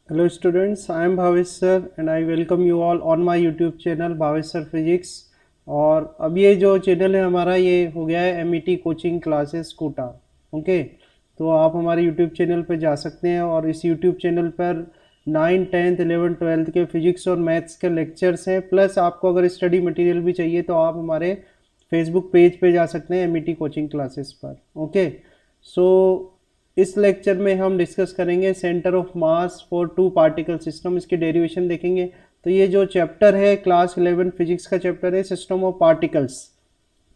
Hello students, I am Bhavesh sir and I welcome you all on my YouTube channel Bhavesh sir Physics। और अब ये जो channel है हमारा ये हो गया है MET coaching classes Kota. Okay, तो आप हमारे YouTube चैनल पर जा सकते हैं और इस YouTube चैनल पर 9, 10th, 11th, 12th के फिजिक्स और मैथ्स के लेक्चर्स हैं। प्लस आपको अगर स्टडी मटेरियल भी चाहिए तो आप हमारे फेसबुक पेज पे जा सकते हैं एमईटी कोचिंग क्लासेस पर। ओके, सो इस लेक्चर में हम डिस्कस करेंगे centre of mass for two particle system, इसके डेरिवेशन देखेंगे। तो ये जो चैप्टर है क्लास 11 फिजिक्स का चैप्टर है सिस्टम ऑफ पार्टिकल्स,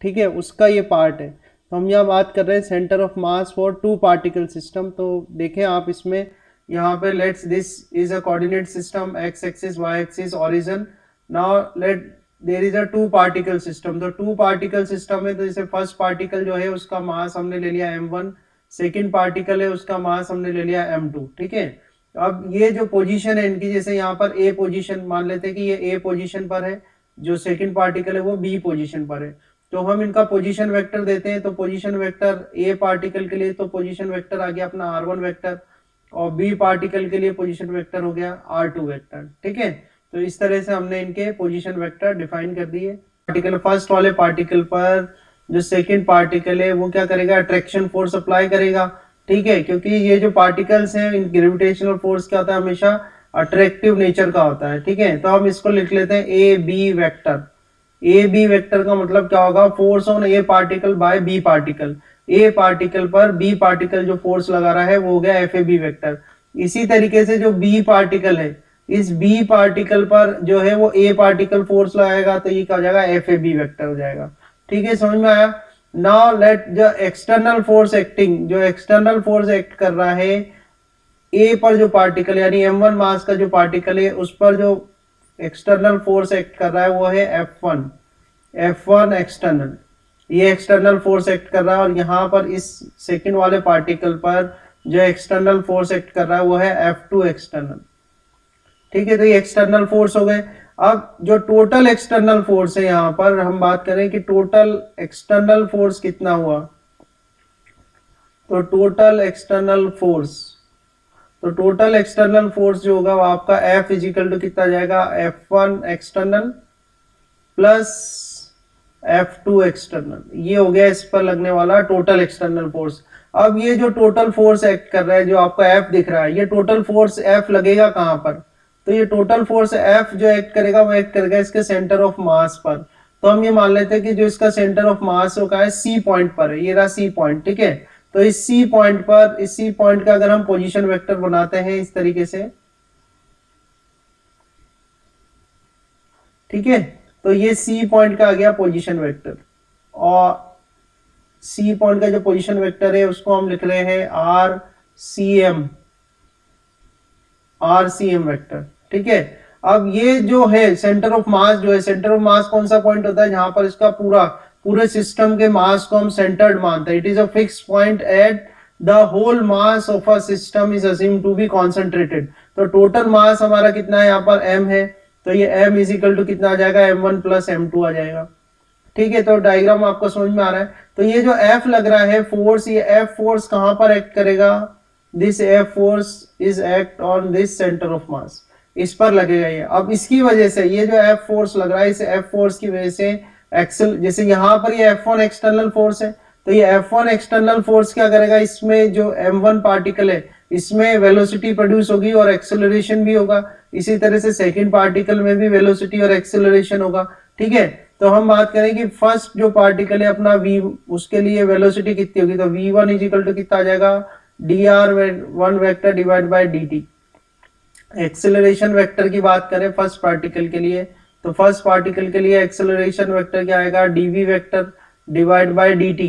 ठीक है, उसका ये पार्ट है। तो हम यहाँ बात कर रहे हैं centre of mass for two particle system. तो देखें आप इसमें, यहाँ पे let's this is a coordinate system, x axis, y axis, origin. Now let there is a two particle system. तो टू पार्टिकल सिस्टम है, तो जैसे फर्स्ट पार्टिकल जो है उसका मास हमने ले लिया m1, सेकेंड पार्टिकल है उसका मास हमने ले लिया m2, ठीक है। अब ये जो पोजीशन है इनकी, जैसे यहाँ पर ए पोजीशन मान लेते हैं कि ये ए पोजीशन पर है, जो सेकेंड पार्टिकल है वो बी पोजीशन पर है। तो हम इनका पोजीशन वेक्टर देते हैं। तो पोजीशन वेक्टर ए पार्टिकल के लिए तो पोजीशन वेक्टर आ गया अपना r1 वेक्टर, और बी पार्टिकल के लिए पोजीशन वेक्टर हो गया r2 वेक्टर, ठीक है। तो इस तरह से हमने इनके पोजीशन वेक्टर डिफाइन कर दिए। पार्टिकल फर्स्ट वाले पार्टिकल पर जो सेकेंड पार्टिकल है वो क्या करेगा, अट्रैक्शन फोर्स अप्लाई करेगा, ठीक है, क्योंकि ये जो पार्टिकल्स हैं इन ग्रेविटेशनल फोर्स क्या होता है, हमेशा अट्रैक्टिव नेचर का होता है, ठीक है। तो हम इसको लिख लेते हैं A B vector. A B vector का मतलब क्या होगा, force on A particle by B particle. A particle पर बी पार्टिकल जो फोर्स लगा रहा है वो हो गया एफ ए बी वेक्टर। इसी तरीके से जो बी पार्टिकल है, इस बी पार्टिकल पर जो है वो ए पार्टिकल फोर्स लगाएगा, तो ये क्या हो जाएगा, एफ ए बी वेक्टर हो जाएगा, ठीक है, समझ में आया। Now let the external force acting, जो एक्सटर्नल फोर्स एक्ट कर रहा है ए पर जो पार्टिकल यानी m1 मास का जो पार्टिकल है उस पर जो एक्सटर्नल फोर्स एक्ट कर रहा है वो है F1 एक्सटर्नल। ये एक्सटर्नल फोर्स एक्ट कर रहा है, और यहाँ पर इस सेकेंड वाले पार्टिकल पर जो एक्सटर्नल फोर्स एक्ट कर रहा है वो है F2 एक्सटर्नल, ठीक है। तो ये एक्सटर्नल फोर्स हो गए। अब जो टोटल एक्सटर्नल फोर्स है, यहाँ पर हम बात करें कि टोटल एक्सटर्नल फोर्स कितना हुआ। तो टोटल एक्सटर्नल फोर्स जो होगा वो आपका F इजिकल टू कितना जाएगा, F1 external plus F2 external, ये हो गया इस पर लगने वाला टोटल एक्सटर्नल फोर्स। अब ये जो टोटल फोर्स एक्ट कर रहा है, जो आपका F दिख रहा है, ये टोटल फोर्स F लगेगा कहां पर, तो ये टोटल फोर्स F जो एक्ट करेगा वो एक्ट करेगा इसके सेंटर ऑफ मास पर। तो हम ये मान लेते हैं कि जो इसका सेंटर ऑफ मास होगा है C पॉइंट पर है, ये रहा C पॉइंट, ठीक है। तो इस C पॉइंट पर, इस C पॉइंट का अगर हम पोजीशन वेक्टर बनाते हैं इस तरीके से, ठीक है, तो ये C पॉइंट का आ गया पोजीशन वेक्टर, और C पॉइंट का जो पोजीशन वेक्टर है उसको हम लिख रहे हैं RCM वेक्टर, ठीक है। अब ये जो है सेंटर ऑफ मास, जो है सेंटर ऑफ मास कौन सा पॉइंट होता है जहां पर इसका पूरे सिस्टम के मास को हम सेंटर्ड मानते हैं। It is a fix point at the whole mass of a system is assumed to be concentrated. तो टोटल मास हमारा कितना है, यहाँ पर m है, तो ये m इज इक्वल टू कितना आ जाएगा, m1 प्लस m2 आ जाएगा, ठीक है। तो डायग्राम आपको समझ में आ रहा है। तो ये जो F लग रहा है फोर्स, ये F फोर्स कहां पर एक्ट करेगा, this F force is act on this centre of मास, इस पर लगेगा ये। अब इसकी वजह से ये जो F फोर्स लग रहा है, इस F फोर्स की वजह से एक्सल, जैसे यहाँ पर ये F1 एक्सटर्नल फोर्स है, तो ये F1 एक्सटर्नल फोर्स क्या करेगा, इसमें जो m1 पार्टिकल है इसमें वेलोसिटी प्रोड्यूस होगी और एक्सेलरेशन भी होगा। इसी तरह से सेकेंड पार्टिकल में भी वेलोसिटी और एक्सेलरेशन होगा, ठीक है। तो हम बात करें कि फर्स्ट जो पार्टिकल है अपना v, उसके लिए वेलोसिटी कितनी होगी, तो v1 इज इक्वल टू कितना आ जाएगा, dr1 vector divide by dt। Acceleration vector की बात करें फर्स्ट पार्टिकल के लिए, तो फर्स्ट पार्टिकल के लिए एक्सेलरेशन वेक्टर क्या आएगा, dv vector divide by dt,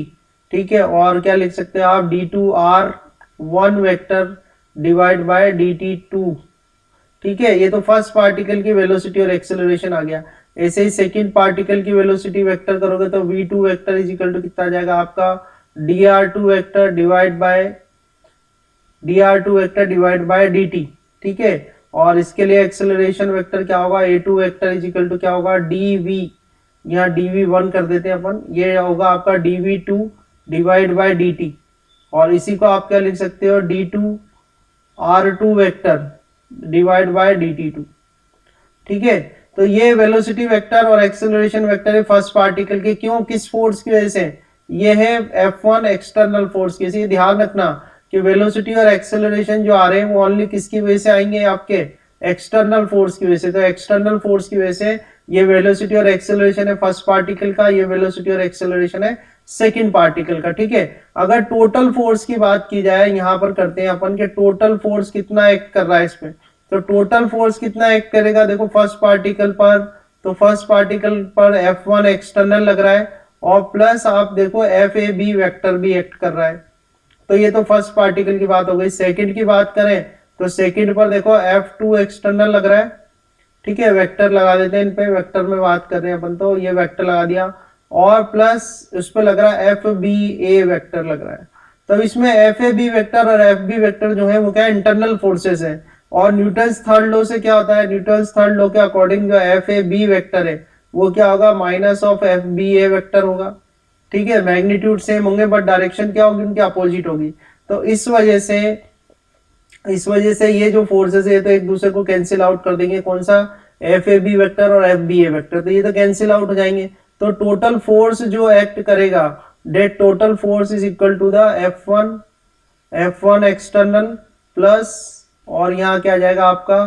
ठीक है। और क्या लिख सकते हैं आप, d2r1 vector divide by dt2, ठीक है। ये तो फर्स्ट पार्टिकल की वेलोसिटी और एक्सेलरेशन आ गया। ऐसे ही सेकंड पार्टिकल की वेलोसिटी वेक्टर करोगे तो v2 vector is equal to कितना आ जाएगा आपका, dr2 vector divide by dt, ठीक है। और इसके लिए एक्सेलरेशन वेक्टर क्या होगा, a2 vector is equal to क्या होगा, dv, यहाँ dv1 कर देते हैं अपन, ये होगा आपका dv2 डिवाइड बाय dt। और इसी को आप क्या लिख सकते हो, d2 r2 vector divide by dt2। ठीक है, तो ये वेलोसिटी वेक्टर और एक्सेलरेशन वेक्टर है फर्स्ट पार्टिकल के। क्यों, किस फोर्स की वजह से? ये है F1 एक्सटर्नल फोर्स की। इसे ध्यान रखना कि वेलोसिटी और एक्सेलरेशन जो आ रहे हैं वो ओनली किसकी वजह से आएंगे? आपके एक्सटर्नल फोर्स की वजह से। तो एक्सटर्नल फोर्स की वजह से ये वेलोसिटी और एक्सेलरेशन है फर्स्ट पार्टिकल का, ये वेलोसिटी और एक्सेलरेशन है सेकंड पार्टिकल का। ठीक है, अगर टोटल फोर्स की बात की जाए, यहां पर करते हैं अपन के टोटल फोर्स कितना एक्ट कर रहा है इसमें। तो टोटल फोर्स कितना एक्ट करेगा? देखो फर्स्ट पार्टिकल पर, तो फर्स्ट पार्टिकल पर F1 एक्सटर्नल लग रहा है और प्लस आप देखो FAB वेक्टर भी एक्ट कर रहा है। तो ये तो फर्स्ट पार्टिकल की बात हो गई। सेकंड की बात करें तो सेकंड पर देखो F2 एक्सटर्नल लग रहा है। ठीक है, वेक्टर लगा देते हैं इन पे, वेक्टर में बात कर रहे हैं अपन, तो ये वेक्टर लगा दिया और प्लस उस पर लग रहा है FBA वेक्टर लग रहा है। तो इसमें FAB वेक्टर और FB वेक्टर जो है वो क्या इंटरनल फोर्सेस है। और न्यूटन्स थर्ड लॉ से क्या होता है? न्यूटन्स थर्ड लॉ के अकॉर्डिंग जो FAB वेक्टर है वो क्या होगा? माइनस ऑफ FBA वेक्टर होगा। ठीक है, मैग्नीट्यूड सेम होंगे बट डायरेक्शन क्या होगी? उनकी अपोजिट होगी। तो इस वजह से ये जो फोर्सेस है तो एक दूसरे को कैंसिल आउट कर देंगे। कौन सा? FAB वेक्टर और FBA वेक्टर, तो ये तो कैंसिल आउट हो जाएंगे। तो टोटल फोर्स जो एक्ट करेगा, that total force is equal to the F1 external plus, और यहाँ क्या आ जाएगा आपका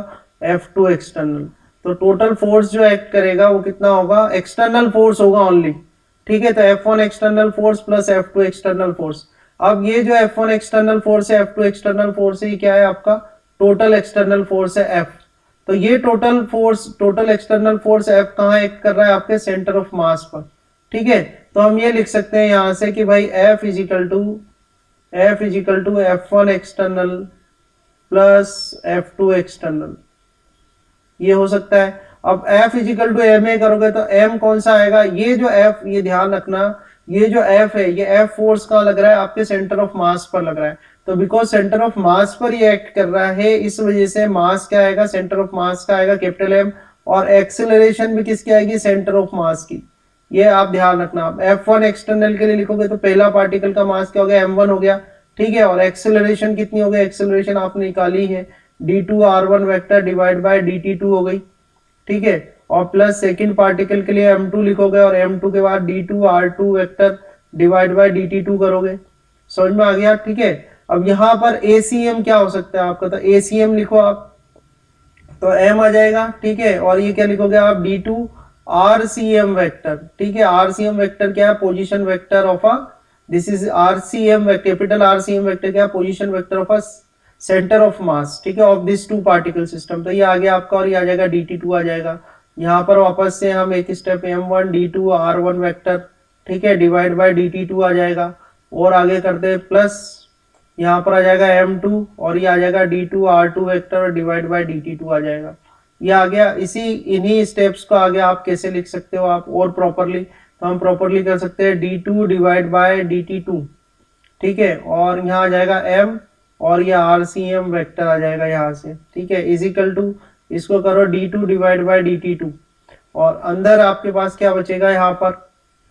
F2 एक्सटर्नल। तो टोटल फोर्स जो एक्ट करेगा वो कितना होगा? एक्सटर्नल फोर्स होगा ओनली। ठीक है, तो F1 external force plus F2 external force. अब ये जो F1 एक्सटर्नल फोर्स है, F2 एक्सटर्नल फोर्स है, ये क्या है? आपका टोटल एक्सटर्नल फोर्स है F। तो ये टोटल एक्सटर्नल फोर्स F कहाँ एक्ट कर रहा है? आपके सेंटर ऑफ मास पर। ठीक है, तो हम ये लिख सकते हैं यहां से कि भाई F is equal to F1 external plus F2 external, ये हो सकता है। अब F is equal to M A करोगे तो M कौन सा आएगा? ये जो F, ये ध्यान रखना, ये जो F है ये F फोर्स कहाँ लग रहा है? आपके सेंटर ऑफ मास पर लग रहा है। तो बिकॉज सेंटर ऑफ मास पर ये एक्ट कर रहा है, इस वजह से मास क्या आएगा? सेंटर ऑफ मास का आएगा कैपिटल M, और एक्सेलरेशन भी किसकी आएगी? सेंटर ऑफ मास की। ये आप ध्यान रखना। आप F1 एक्सटर्नल के लिए लिखोगे तो पहला पार्टिकल का मास क्या हो गया? M1 हो गया। ठीक है, और एक्सेलरेशन कितनी हो गई? एक्सेलरेशन आपने निकाली है d2r1 vector divide by dt2 हो गई। ठीक है, और प्लस सेकंड पार्टिकल के लिए M2 लिखोगे और M2 के बाद d2r2 vector divide by dt2 करोगे। समझ में आ गया? ठीक है, अब यहाँ पर ACM क्या हो सकता है आपका? तो ACM लिखो आप, तो M आ जाएगा। ठीक है, और ये क्या लिखोगे आप? d2RCM vector. ठीक है, RCM वेक्टर क्या है? Position vector of a, this is RCM vector, capital RCM vector क्या है? Position vector of a centre of mass. ठीक है, of this two particle system. तो ये आ गया आपका, और ये आ जाएगा dt2 आ जाएगा। यहाँ पर वापस से हम एक स्टेप M1 d2r1 वेक्टर, ठीक है, डिवाइड बाय dt2 आ जाएगा। और आगे करते प्लस, यहाँ पर आ जाएगा M2 और ये आ जाएगा d2r2 vector divide by dt2 आ जाएगा। ये आ गया। इन्हीं स्टेप्स को आगे आप कैसे लिख सकते हो आप और प्रॉपरली? तो हम प्रॉपरली कर सकते हैं d2 डिवाइड बाय dt2। ठीक है, और यहाँ आ जाएगा M और ये RCM वेक्टर आ जाएगा यहाँ से। ठीक है, इज इक्वल टू, इसको करो d2 डिवाइड बाय dt2, और अंदर आपके पास क्या बचेगा? यहाँ पर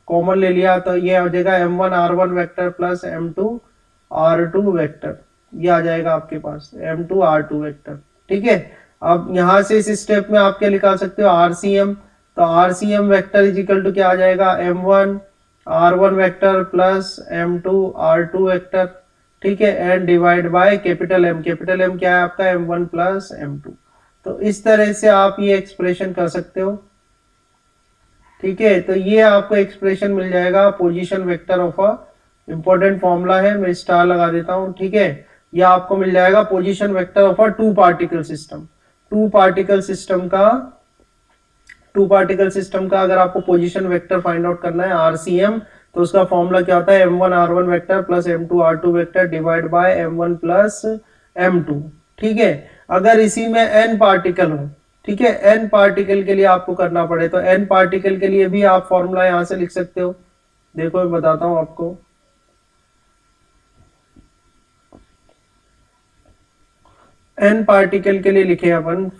कॉमन ले लिया तो ये आ जाएगा M1r1 vector plus M2r2 vector, ये आ जाएगा आपके पास M2r2 वेक्टर। ठीक है, अब यहाँ से इस स्टेप में आप क्या निकाल सकते हो? RCM। तो RCM vector is equal to क्या आ जाएगा? M1r1 vector plus M2r2 vector. ठीक है, and divide by capital M। Capital M क्या है आपका? M1 plus M2। तो इस तरह से आप ये एक्सप्रेशन कर सकते हो। ठीक है, तो ये आपको एक्सप्रेशन मिल जाएगा position vector of a, important formula है, मैं स्टार लगा देता हूं। ठीक है, ये आपको मिल जाएगा position vector of a two particle system. Two particle system का अगर आपको पोजीशन वेक्टर फाइंड आउट करना है RCM, तो उसका फॉर्मूला क्या होता है? M1r1 vector plus M2r2 vector divide by M1 plus M2। ठीक है, अगर इसी में n पार्टिकल हो, ठीक है, n पार्टिकल के लिए आपको करना पड़े तो n पार्टिकल के लिए भी आप फॉर्मूला यहां से लिख सकते हो। देखो मैं बताता हूं आपको। n पार्टिकल के लिए लिखे अपन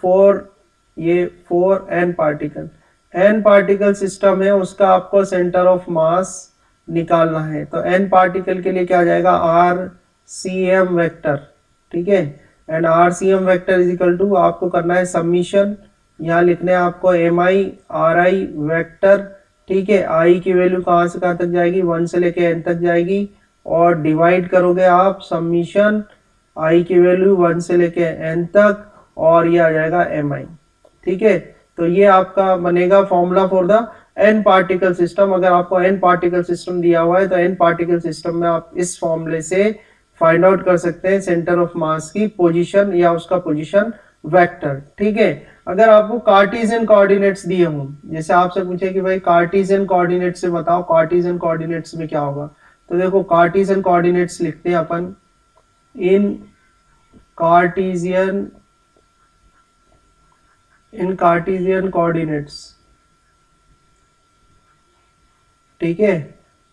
n पार्टिकल सिस्टम है, उसका आपको सेंटर ऑफ मास निकालना है। तो n पार्टिकल के लिए क्या आ जाएगा? RCM vector. ठीक है, and RCM vector is equal to आपको करना है समीशन, यहाँ लिखने हैं आपको MI RI वेक्टर, ठीक है। आई की वैल्यू कहाँ से कहाँ तक जाएगी, 1 से लेके n तक जाएगी, और डिवाइड करोगे आप समीशन आई की वैल्यू 1 से लेके n तक, और ये आ जाएगा MI, ठीक है। तो ये आपका बनेगा formula for the n particle system. अगर आपको n पार्टिकल सिस्टम दिया हुआ है तो n पार्टिकल सिस्टम में आप इस फॉर्मूले से फाइंड आउट कर सकते हैं सेंटर ऑफ मास की पोजीशन या उसका पोजीशन वेक्टर, ठीक है। अगर आपको कार्टेशियन कोऑर्डिनेट्स दिए हों, जैसे आपसे पूछे कि भाई कार्टेशियन कोऑर्डिनेट्स से बताओ कार्टेशियन कोऑर्डिनेट्स में क्या होगा, तो देखो कार्टेशियन कोऑर्डिनेट्स लिखते हैं अपन इन कार्टेशियन कोऑर्डिनेट्स, ठीक है।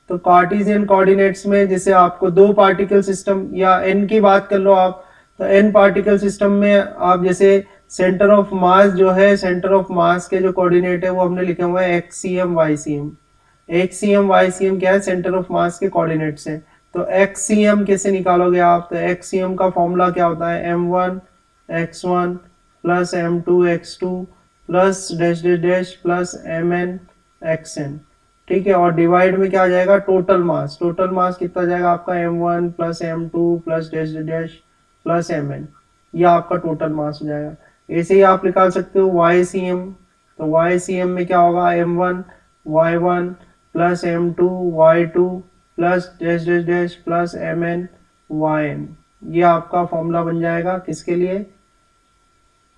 तो कार्टेशियन कोऑर्डिनेट्स में जैसे आपको दो पार्टिकल सिस्टम या n की बात कर लो आप, तो n पार्टिकल सिस्टम में आप जैसे सेंटर ऑफ मास जो है, सेंटर ऑफ मास के जो कोऑर्डिनेट है वो हमने लिखे हुए हैं XCM YCM। XCM YCM क्या है, सेंटर ऑफ मास के कोऑर्डिनेट्स है। तो XCM कैसे निकालोगे आप, तो XCM का फॉर्मूला क्या होता है, M1 x1 plus M2 x2 plus dash dash dash plus MN xn, ठीक है। और डिवाइड में क्या आ जाएगा, टोटल मास, टोटल मास कितना जाएगा आपका M1 plus M2 plus dash dash dash plus MN, यह आपका टोटल मास हो जाएगा। ऐसे ही आप निकाल सकते हो YCM, तो YCM में क्या होगा, M1 Y1 plus M2 Y2 plus dash dash dash plus MN YN, ये आपका फॉर्मूला बन जाएगा किसके लिए,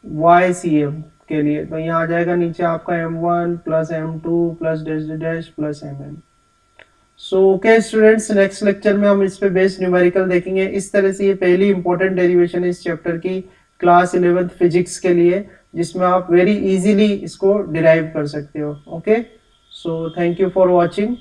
YCM के लिए। तो यहाँ आ जाएगा नीचे आपका M1 plus M2 plus dash dash dash plus MN। So okay students, next lecture में हम इस पे बेस्ड न्यूमेरिकल देखेंगे। इस तरह से ये पहली इंपॉर्टेंट डेरिवेशन है इस चैप्टर की क्लास 11th फिजिक्स के लिए, जिसमें आप वेरी इजीली इसको डिराइव कर सकते हो। Okay, so thank you for watching.